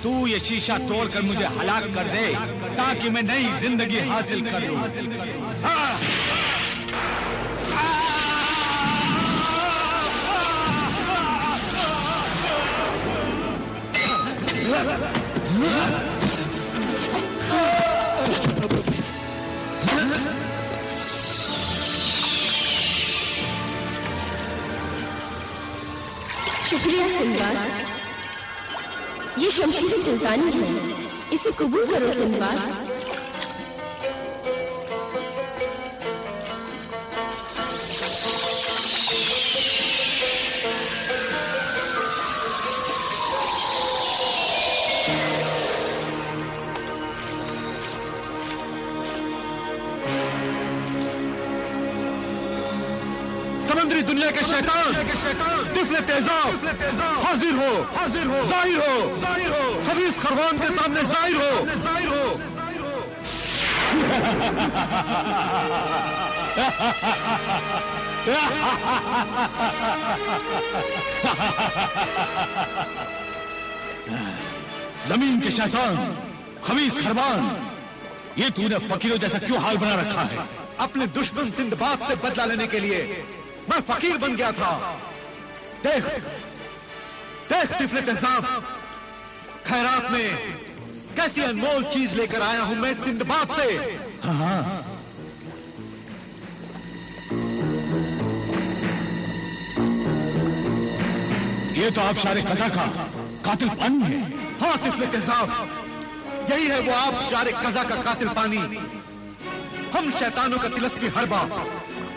तू ये शीशा तोड़कर मुझे हलाक कर दे ताकि मैं नई जिंदगी हासिल कर लूं। शुक्रिया सिंदबाद, ये शमशीर सुल्तानी है, इसे कबूल करो सिंदबाद। समुद्री दुनिया के शैतान तिफले तेजाब हाजिर हो, जाहिर हो, खबीस खरवान के सामने जाहिर हो। जमीन के शैतान, खबीस खरवान, ये तूने फकीरों जैसा क्यों हाल बना रखा है? अपने दुश्मन सिंदबाद से बदला लेने के लिए मैं फकीर बन गया था। देख देख तिफले तेजाब, खैरात में कैसी अनमोल चीज लेकर आया हूं मैं सिंदबाद से। हाँ, ये तो आबशार कज़ा का कातिल पानी है। हाँ तिफले तेजाब, यही है वो आबशार कज़ा का कातिल पानी। हम शैतानों का तिलस्मी हरबा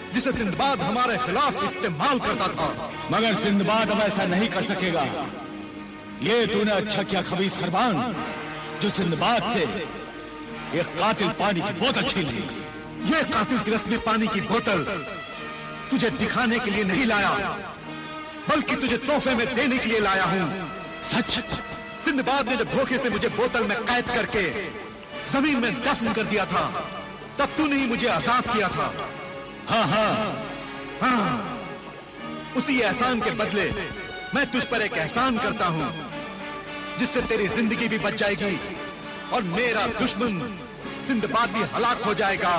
जिसे सिंदबाद हमारे खिलाफ इस्तेमाल करता था। मगर सिंदबाद अब ऐसा नहीं कर सकेगा। ये तूने अच्छा किया खबीस खरवान, जो सिंदबाद से एक कातिल पानी की बोतल छीन ली। ये कातिल तिलस्मी पानी की बोतल तुझे दिखाने के लिए नहीं लाया, बल्कि तुझे तोहफे में देने के लिए लाया हूं। सच? सिंदबाद ने जब धोखे से मुझे बोतल में कैद करके जमीन में दफन कर दिया था, तब तूने ही मुझे आजाद किया था। हाँ, उसी एहसान के बदले मैं तुझ पर एक एहसान करता हूं, जिससे तेरी जिंदगी भी बच जाएगी और मेरा दुश्मन सिंदबाद भी हलाक हो जाएगा।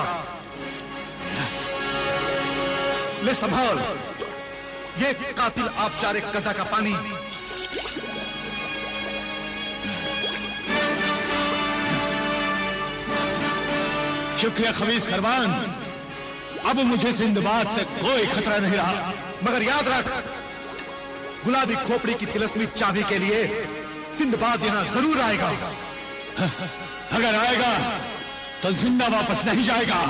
ले संभाल ये कातिल आबशार कज़ा का पानी। शुक्रिया खबीस खरवान, अब मुझे सिंदबाद से कोई खतरा नहीं रहा। मगर याद रख, गुलाबी खोपड़ी की तिलस्मी चाबी के लिए सिंदबाद यहां जरूर आएगा। अगर आएगा तो जिंदा वापस नहीं जाएगा।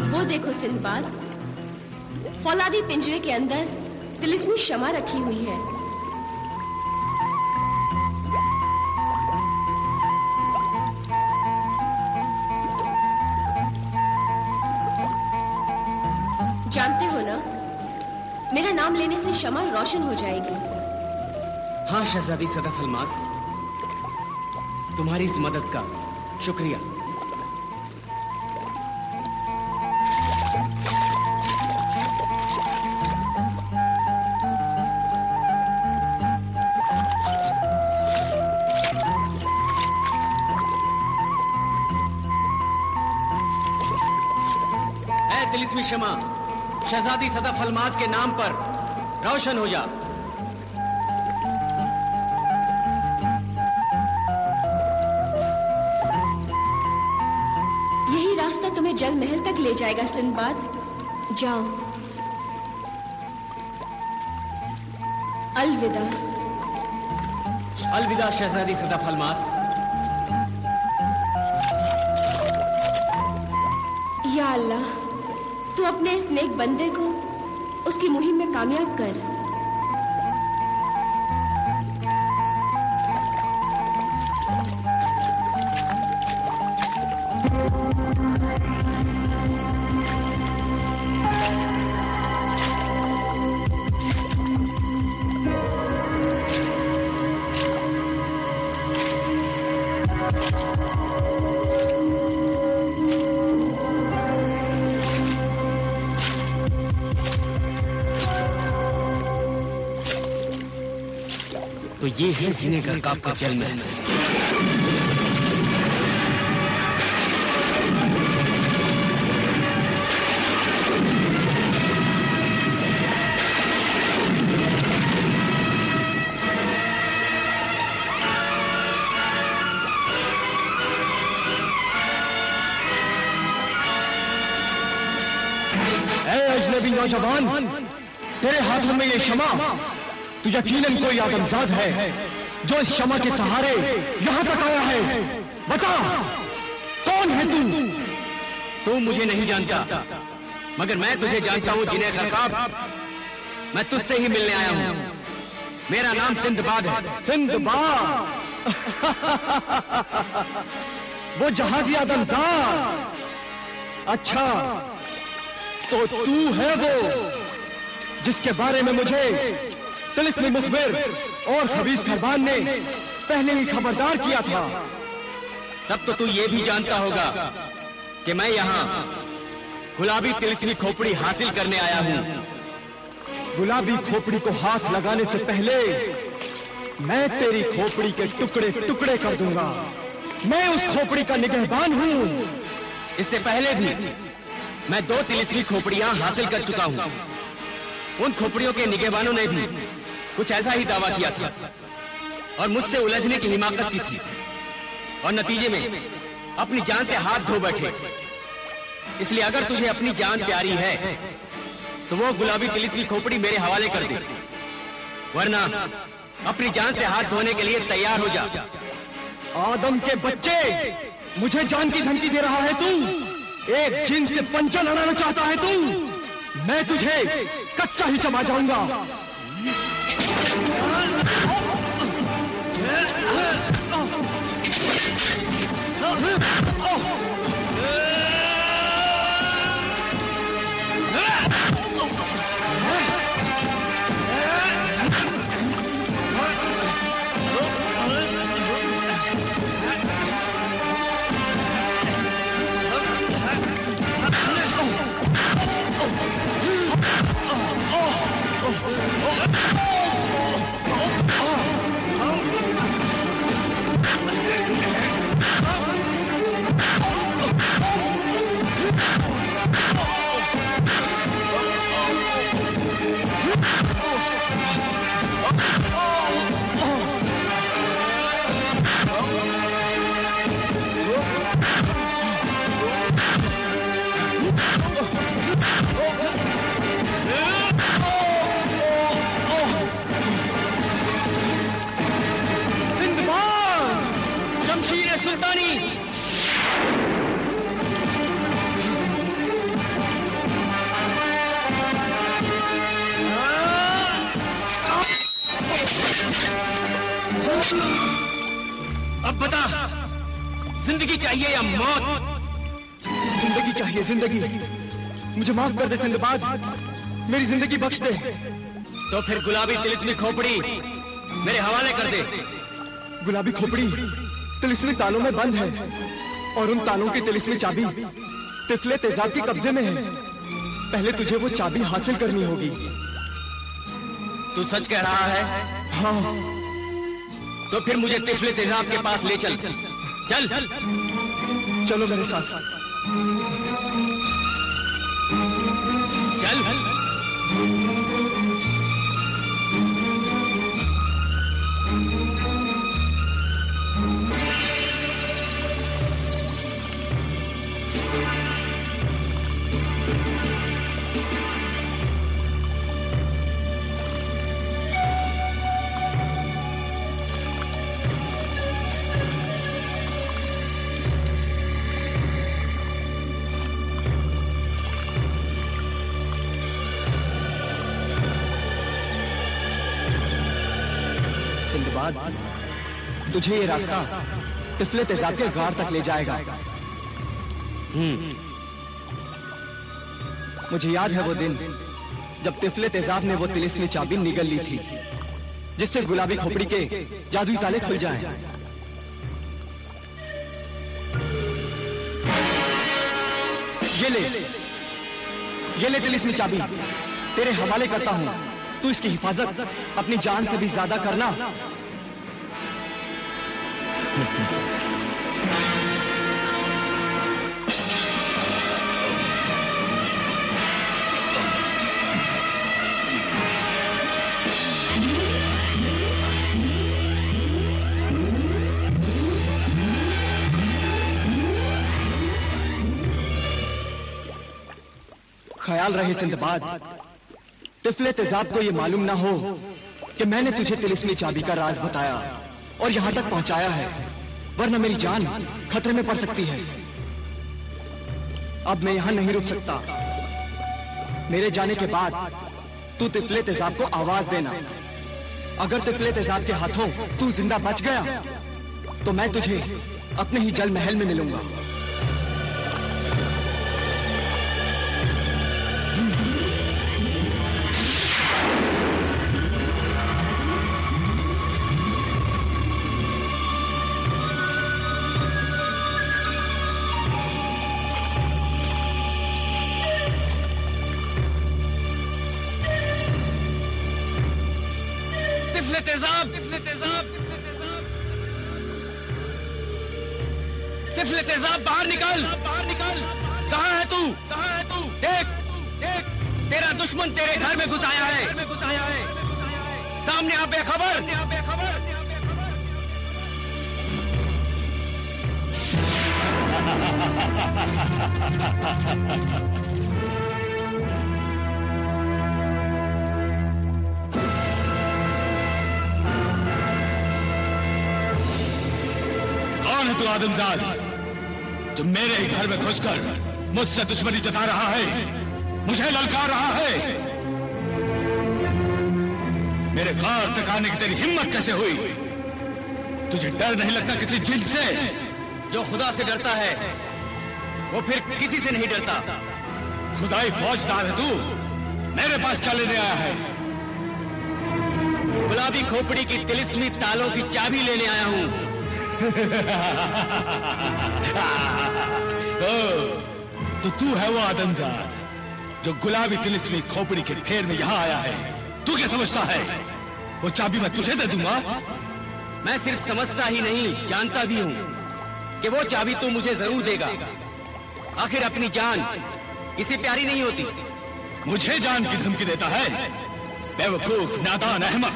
वो देखो सिंदबाद, फौलादी पिंजरे के अंदर तिलिस्मी शमा रखी हुई है। जानते हो ना, मेरा नाम लेने से शमा रोशन हो जाएगी। हाँ शहजादी सदफ अलमास, तुम्हारी इस मदद का शुक्रिया। तिलिस्मी शमा शहजादी सदफ अलमास के नाम पर रोशन हो जा। यही रास्ता तुम्हें जल महल तक ले जाएगा सिंदबाद, जाओ। अलविदा। अलविदा शहजादी सदफ अलमास। या अल्लाह, तू अपने इस नेक बंदे को उसकी मुहिम में कामयाब कर। तो ये है जिने गरकाब का जल महल। अजनबी नौजवान, तेरे हाथों में ये शमा, तू यकीनन कोई आदमजाद है जो इस शमा के सहारे यहां तक आया है। बता, कौन है तू? तू मुझे नहीं जानता, मगर मैं तुझे जानता हूं जिने गरकाब। मैं तुझसे ही मिलने आया हूं। मेरा नाम सिंदबाद है। सिंदबाद? वो जहाजी आदमजाद? अच्छा, तो तू है वो जिसके बारे में मुझे तिलिस्मी मुखबिर और खबीस खरबान ने पहले ही खबरदार किया था। तब तो तू ये भी जानता होगा कि मैं यहाँ गुलाबी तिलिस्मी खोपड़ी हासिल करने आया हूँ। गुलाबी खोपड़ी को हाथ लगाने से पहले मैं तेरी खोपड़ी के टुकड़े टुकड़े कर दूंगा। मैं उस खोपड़ी का निगहबान हूँ। इससे पहले भी मैं 2 तिलिस्मी खोपड़ियां हासिल कर चुका हूं। उन खोपड़ियों के निगहबानों ने भी कुछ ऐसा ही दावा किया था और मुझसे उलझने की हिमाकत की थी, और नतीजे में अपनी जान से हाथ धो बैठे। इसलिए अगर तुझे अपनी जान प्यारी है तो वो गुलाबी तिलिस्मी खोपड़ी मेरे हवाले कर दे, वरना अपनी जान से हाथ धोने के लिए तैयार हो जा। आदम के बच्चे, मुझे जान की धमकी दे रहा है तू? एक जिन से पंचा लड़ाना चाहता है तू? मैं तुझे कच्चा ही चबा जाऊंगा। अब बता, जिंदगी चाहिए या मौत? जिंदगी चाहिए, जिंदगी। मुझे माफ कर दे सिंदबाद, मेरी जिंदगी बख्श दे। तो फिर गुलाबी तिलिस्मी खोपड़ी मेरे हवाले कर दे। गुलाबी खोपड़ी तिलिस्मी तालों में बंद है, और उन तालों की तिलिस्मी चाबी तिफले तेजाब के कब्जे में है। पहले तुझे वो चाबी हासिल करनी होगी। तू सच कह रहा है? हाँ। तो फिर मुझे तिफले तेजाब के पास ले चल। चल चलो मेरे साथ। चल। तुझे ये रास्ता तिफले तेजाब के गार तक ले जाएगा। मुझे याद है वो दिन जब तिफले तेजाब ने वो तिलिस्मी चाबी निगल ली थी, जिससे गुलाबी खोपड़ी के जादुई ताले खुल जाएं। ये ले तिलिस्मी चाबी, तेरे हवाले करता हूं। तू इसकी हिफाजत अपनी जान से भी ज्यादा करना ख्याल रहे सिंदबाद, तिफले तेजाब को यह मालूम ना हो कि मैंने तुझे तिलिस्मी चाबी का राज बताया और यहां तक पहुंचाया है, वरना मेरी जान खतरे में पड़ सकती है। अब मैं यहां नहीं रुक सकता। मेरे जाने के बाद तू तिफले तेजाब को आवाज देना। अगर तिफले तेजाब के हाथों तू जिंदा बच गया तो मैं तुझे अपने ही जल महल में मिलूंगा। तिफले तेजाब, बाहर निकल, बाहर निकल। कहाँ है तू? कहाँ है तू? देख, देख, तेरा दुश्मन तेरे घर में घुस आया है। सामने आ बेखबर। कौन है तू आदमजाद जो मेरे ही घर में घुसकर मुझसे दुश्मनी जता रहा है, मुझे ललकार रहा है? मेरे घर तक आने की तेरी हिम्मत कैसे हुई? तुझे डर नहीं लगता किसी जिन से? जो खुदा से डरता है वो फिर किसी से नहीं डरता। खुदाई फौजदार है तू, मेरे पास क्या लेने आया है? गुलाबी खोपड़ी की तिलिस्मी तालों की चाबी लेने आया हूं। तो तू है वो आदमजाद जो गुलाबी तिलिस्मी खोपड़ी के फेर में यहां आया है। तू क्या समझता है वो चाबी मैं तुझे दे दूंगा? मैं सिर्फ समझता ही नहीं, जानता भी हूं कि वो चाबी तू मुझे जरूर देगा। आखिर अपनी जान किसी प्यारी नहीं होती। मुझे जान की धमकी देता है? बेवकूफ, नादान, अहमक।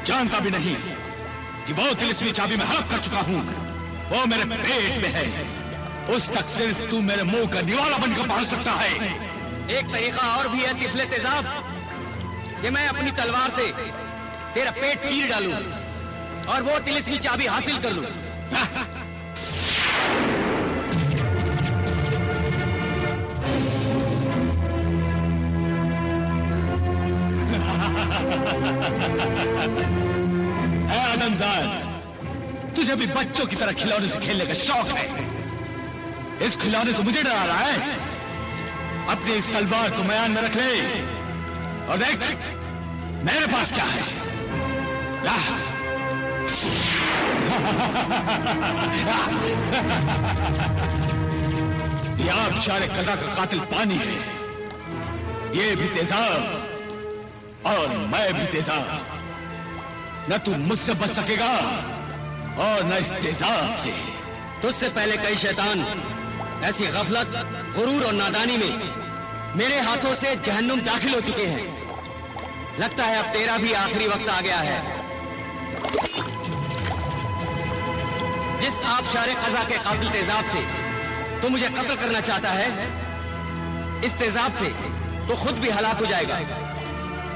जानता भी नहीं कि वो तिलिस्मी चाबी मैं हड़प कर चुका हूं। वो मेरे पेट में है। उस तक सिर्फ तू मेरे मुंह का निवाला बनकर पहुंच सकता है। एक तरीका और भी है तिफले तेजाब, कि मैं अपनी तलवार से तेरा पेट चीर डालूं और वो तिलिस्मी चाबी हासिल कर लूं। आदमजाद, तुझे भी बच्चों की तरह खिलौने से खेलने का शौक है। इस खिलौने से मुझे डरा रहा है? अपनी इस तलवार को म्यान में रख ले और देख मेरे पास क्या है। ये आबशार कज़ा का कातिल पानी है। ये भी तेजाब और मैं भी तेजाब। न तू मुझसे बच सकेगा और न इस तेजाब से। तुझसे पहले कई शैतान ऐसी गफलत, गुरूर और नादानी में मेरे हाथों से जहन्नुम दाखिल हो चुके हैं। लगता है अब तेरा भी आखिरी वक्त आ गया है। जिस आबशार कज़ा के कातिल तेजाब से तो मुझे कत्ल करना चाहता है, इस तेजाब से तो खुद भी हलाक हो जाएगा।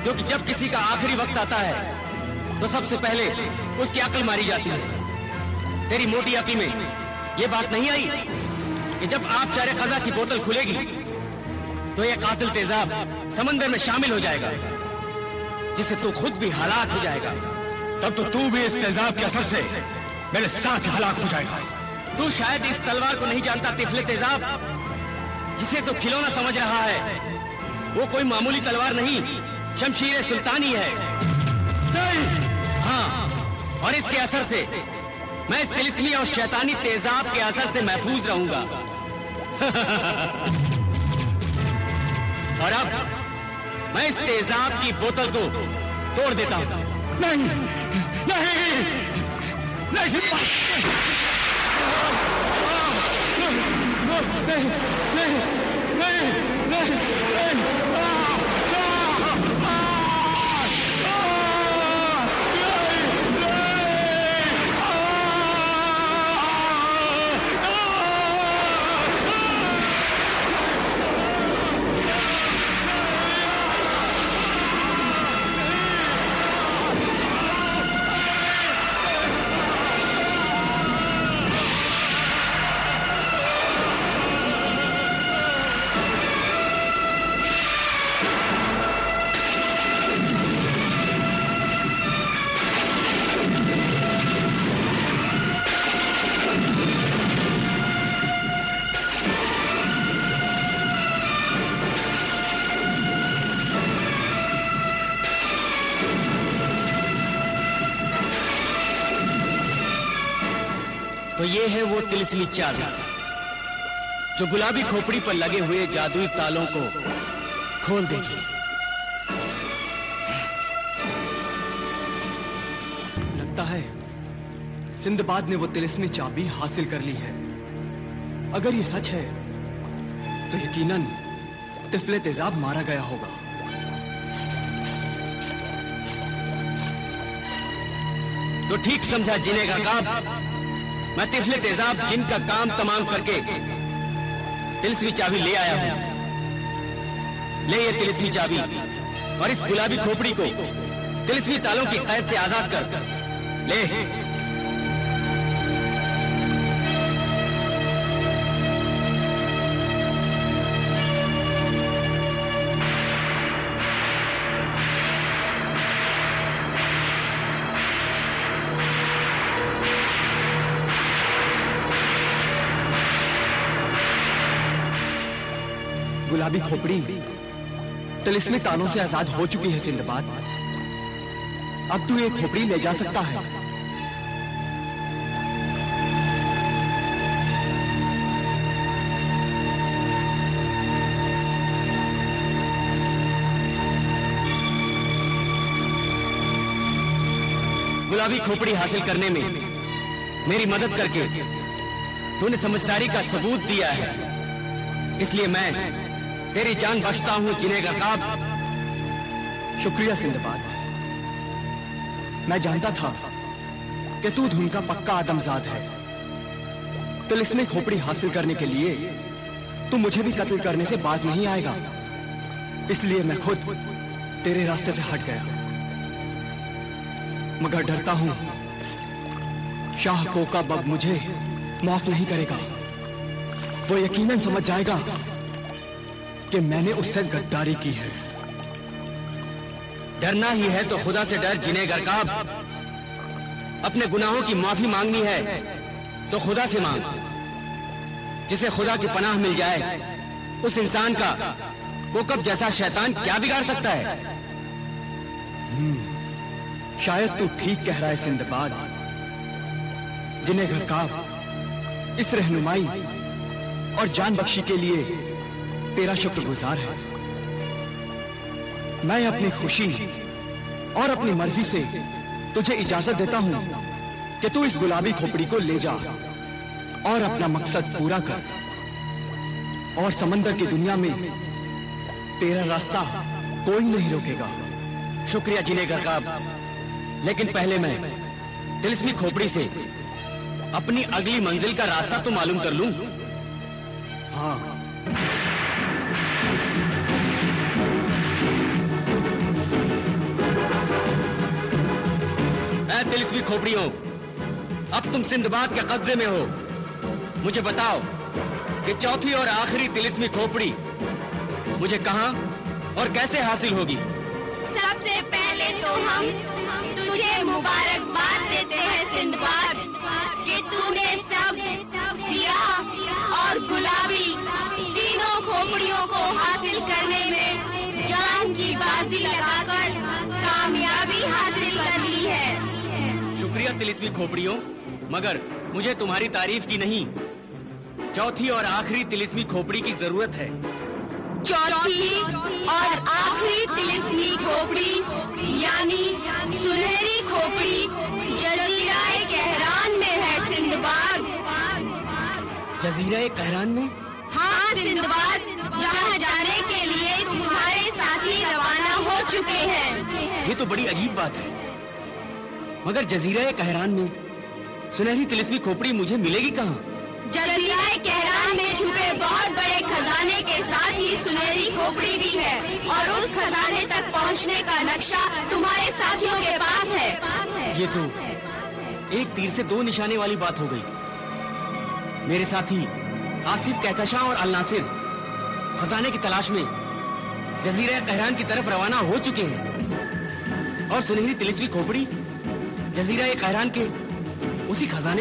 क्योंकि जब किसी का आखिरी वक्त आता है तो सबसे पहले उसकी अक्ल मारी जाती है। तेरी मोटी अक्ल में यह बात नहीं आई कि जब आबशार कज़ा की बोतल खुलेगी तो यह कातिल तेजाब समंदर में शामिल हो जाएगा, जिससे तू खुद भी हलाक हो जाएगा। तब तो तू भी इस तेजाब के असर से मेरे साथ हलाक हो जाएगा। तू शायद इस तलवार को नहीं जानता तिफले तेजाब, जिसे तो खिलौना समझ रहा है। वो कोई मामूली तलवार नहीं, शमशीर सुल्तानी है। नहीं। हाँ, और इसके असर से मैं इस तिलिस्मी और शैतानी तेजाब के असर से महफूज रहूंगा। और अब मैं इस तेजाब की बोतल को तोड़ देता हूं। नहीं, नहीं, नहीं सिंदबाद! नहीं नहीं नहीं नहीं तो ये है वो तिलिस्मी चाबी जो गुलाबी खोपड़ी पर लगे हुए जादुई तालों को खोल देगी। लगता है सिंदबाद ने वो तिलिस्मी चाबी हासिल कर ली है। अगर ये सच है तो यकीनन तिफले तेजाब मारा गया होगा। तो ठीक समझा जिने का काम। मैं तिफले तेजाब जिन का काम तमाम करके तिलिस्मी चाबी ले आया हूं। ले ये तिलिस्मी चाबी और इस गुलाबी खोपड़ी को तिलिस्मी तालों की कैद से आजाद कर। ले गुलाबी खोपड़ी तिलिस्मी तालों से आजाद हो चुकी है सिंदबाद। अब तू ये खोपड़ी ले जा सकता है। गुलाबी खोपड़ी हासिल करने में मेरी मदद करके तूने समझदारी का सबूत दिया है, इसलिए मैं तेरी जान बख्शता हूं जिने का काब। शुक्रिया सिंदबाद। मैं जानता था कि तू धुन का पक्का आदमजाद है। तिलिस्मी खोपड़ी हासिल करने के लिए तू मुझे भी कत्ल करने से बाज नहीं आएगा, इसलिए मैं खुद तेरे रास्ते से हट गया। मगर डरता हूं शाह कोकब अब मुझे माफ नहीं करेगा। वो यकीनन समझ जाएगा कि मैंने उससे गद्दारी की है। डरना ही है तो खुदा से डर जिने गरकाब। अपने गुनाहों की माफी मांगनी है तो खुदा से मांग। जिसे खुदा की पनाह मिल जाए उस इंसान का कोकब जैसा शैतान क्या बिगाड़ सकता है। शायद तू ठीक कह रहा है सिंदबाद। जिने गरकाब इस रहनुमाई और जान बख्शी के लिए तेरा शुक्रगुजार है। मैं अपनी खुशी और अपनी मर्जी से तुझे इजाजत देता हूं कि तू इस गुलाबी खोपड़ी को ले जा और अपना मकसद पूरा कर। और समंदर की दुनिया में तेरा रास्ता कोई नहीं रोकेगा। शुक्रिया जिने गरकाब, लेकिन पहले मैं तिलिस्मी खोपड़ी से अपनी अगली मंजिल का रास्ता तो मालूम कर लूं। हाँ, तिलिस्मी खोपड़ियों, अब तुम सिंदबाद के कब्जे में हो। मुझे बताओ कि चौथी और आखिरी तिलिस्मी खोपड़ी मुझे कहां और कैसे हासिल होगी। सबसे पहले तो हम तुझे मुबारकबाद देते हैं सिंदबाद कि तूने सब सियाह और गुलाबी तीनों खोपड़ियों को हासिल करने में जान की बाजी लगाकर कामयाबी हासिल कर ली है। शुक्रिया तिलिस्मी खोपड़ियों, मगर मुझे तुम्हारी तारीफ की नहीं, चौथी और आखिरी तिलिस्मी खोपड़ी की जरूरत है। चौथी और आखिरी तिलिस्मी खोपड़ी यानी सुनहरी खोपड़ी जजीरा कहरान में है सिंदबाद। जजीरा कहरान में? हाँ सिंदबाद, जहाँ जाने के लिए तुम्हारे साथी रवाना हो चुके हैं। ये तो बड़ी अजीब बात है, मगर जजीरा कहरान में सुनहरी तिलिस्मी खोपड़ी मुझे मिलेगी कहाँ? जजीरा कहरान में छुपे बहुत बड़े खजाने के साथ ही सुनहरी खोपड़ी भी है और उस खजाने तक पहुँचने का नक्शा तुम्हारे साथियों के पास है। ये तो एक तीर से दो निशाने वाली बात हो गई। मेरे साथी आसिफ, कहकशां और अल नासिर खजाने की तलाश में जजीरा कहरान की तरफ रवाना हो चुके हैं और सुनहरी तिलिस्मी खोपड़ी जजीरा कहरान के उसी खजाने में